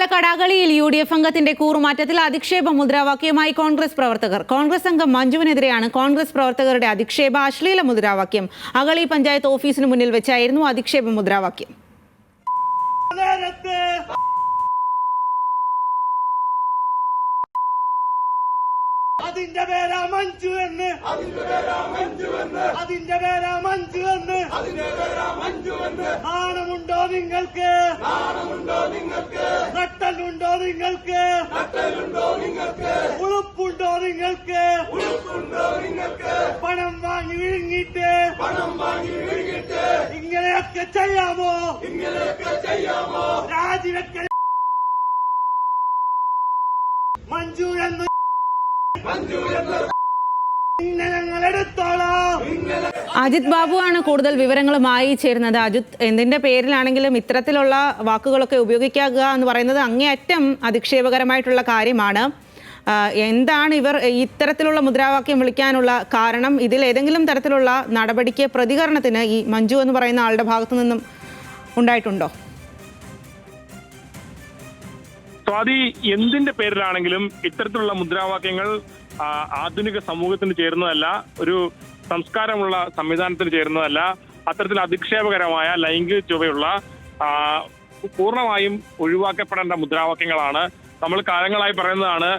Palakkad അഗളിയിൽ UDF അംഗത്തിന്റെ കൂറുമാറ്റത്തിൽ അധിക്ഷേപ മുദ്രാവാക്യവുമായി Congress പ്രവർത്തകർ. കോൺഗ്രസ് അംഗം മഞ്ജുവിനെതിരെയാണ് കോൺഗ്രസ് പ്രവർത്തകരുടെ അധിക്ഷേപ അശ്ലീല മുദ്രാവാക്യം. അഗളി പഞ്ചായത്ത് ഓഫീസിന് മുന്നിൽ വെച്ചായിരുന്നു അധിക്ഷേപ മുദ്രാവാക്യം. അതിന്റെ പേരാ മഞ്ജു എന്ന് നാണമുണ്ടോ നിങ്ങൾക്ക്? നട്ടലുണ്ടോ നിങ്ങൾക്ക്? ഉളുപ്പുണ്ടോ നിങ്ങൾക്ക്? പണം വാങ്ങി വിഴുങ്ങിട്ട് ഇങ്ങനെയൊക്കെ ചെയ്യാമോ? രാജിവെക്ക മഞ്ജു എന്ന് അജിത് ബാബുവാണ് കൂടുതൽ വിവരങ്ങളുമായി ചേരുന്നത്. അജിത്, എന്തിന്റെ പേരിലാണെങ്കിലും ഇത്തരത്തിലുള്ള വാക്കുകളൊക്കെ ഉപയോഗിക്കുക എന്ന് പറയുന്നത് അങ്ങേയറ്റം അധിക്ഷേപകരമായിട്ടുള്ള കാര്യമാണ്. എന്താണ് ഇവർ ഇത്തരത്തിലുള്ള മുദ്രാവാക്യം വിളിക്കാനുള്ള കാരണം? ഇതിൽ ഏതെങ്കിലും തരത്തിലുള്ള നടപടിക്ക്, പ്രതികരണത്തിന് ഈ മഞ്ജു എന്ന് പറയുന്ന ആളുടെ ഭാഗത്തു നിന്നും ഉണ്ടായിട്ടുണ്ടോ? സ്വാതി, എന്തിന്റെ പേരിലാണെങ്കിലും ഇത്തരത്തിലുള്ള മുദ്രാവാക്യങ്ങൾ ആധുനിക സമൂഹത്തിന് ചേരുന്നതല്ല, ഒരു സംസ്കാരമുള്ള സംവിധാനത്തിന് ചേരുന്നതല്ല. അത്തരത്തിൽ അധിക്ഷേപകരമായ ലൈംഗിക ചുവയുള്ള പൂർണ്ണമായും ഒഴിവാക്കപ്പെടേണ്ട മുദ്രാവാക്യങ്ങളാണ്. നമ്മൾ കാലങ്ങളായി പറയുന്നതാണ്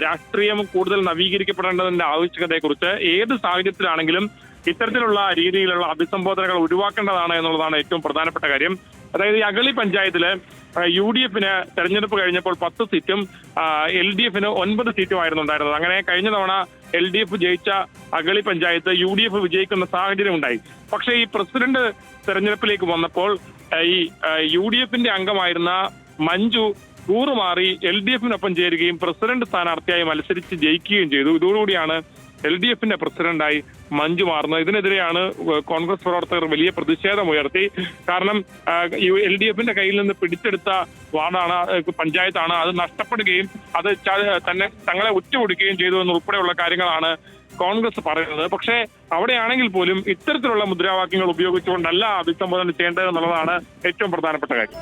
രാഷ്ട്രീയം കൂടുതൽ നവീകരിക്കപ്പെടേണ്ടതിന്റെ ആവശ്യകതയെക്കുറിച്ച്. ഏത് സാഹചര്യത്തിലാണെങ്കിലും ഇത്തരത്തിലുള്ള രീതിയിലുള്ള അഭിസംബോധനകൾ ഒഴിവാക്കേണ്ടതാണ് എന്നുള്ളതാണ് ഏറ്റവും പ്രധാനപ്പെട്ട കാര്യം. അതായത് ഈ അഗളി പഞ്ചായത്തില് UDFന് തെരഞ്ഞെടുപ്പ് കഴിഞ്ഞപ്പോൾ 10 സീറ്റും LDFന് 9 സീറ്റുമായിരുന്നു ഉണ്ടായിരുന്നത്. അങ്ങനെ കഴിഞ്ഞ തവണ LDF ജയിച്ച അഗളി പഞ്ചായത്ത് UDF വിജയിക്കുന്ന സാഹചര്യം ഉണ്ടായി. പക്ഷേ ഈ പ്രസിഡന്റ് തെരഞ്ഞെടുപ്പിലേക്ക് വന്നപ്പോൾ ഈ UDFന്റെ അംഗമായിരുന്ന മഞ്ജു കൂറുമാറി LDFനൊപ്പം ചേരുകയും പ്രസിഡന്റ് സ്ഥാനാർത്ഥിയായി മത്സരിച്ച് ജയിക്കുകയും ചെയ്തു. ഇതോടുകൂടിയാണ് LDFന്റെ പ്രസിഡന്റായി മഞ്ജു മാറുന്നത്. ഇതിനെതിരെയാണ് കോൺഗ്രസ് പ്രവർത്തകർ വലിയ പ്രതിഷേധം ഉയർത്തി. കാരണം LDFന്റെ കയ്യിൽ നിന്ന് പിടിച്ചെടുത്ത വാർഡാണ്, പഞ്ചായത്താണ്, അത് നഷ്ടപ്പെടുകയും അത് തങ്ങളെ ഉറ്റുകൊടുക്കുകയും ചെയ്തു എന്നുൾപ്പെടെയുള്ള കാര്യങ്ങളാണ് കോൺഗ്രസ് പറയുന്നത്. പക്ഷേ അവിടെയാണെങ്കിൽ പോലും ഇത്തരത്തിലുള്ള മുദ്രാവാക്യങ്ങൾ ഉപയോഗിച്ചുകൊണ്ടല്ല അഭിസംബോധന ചെയ്യേണ്ടത് എന്നുള്ളതാണ് ഏറ്റവും പ്രധാനപ്പെട്ട കാര്യം.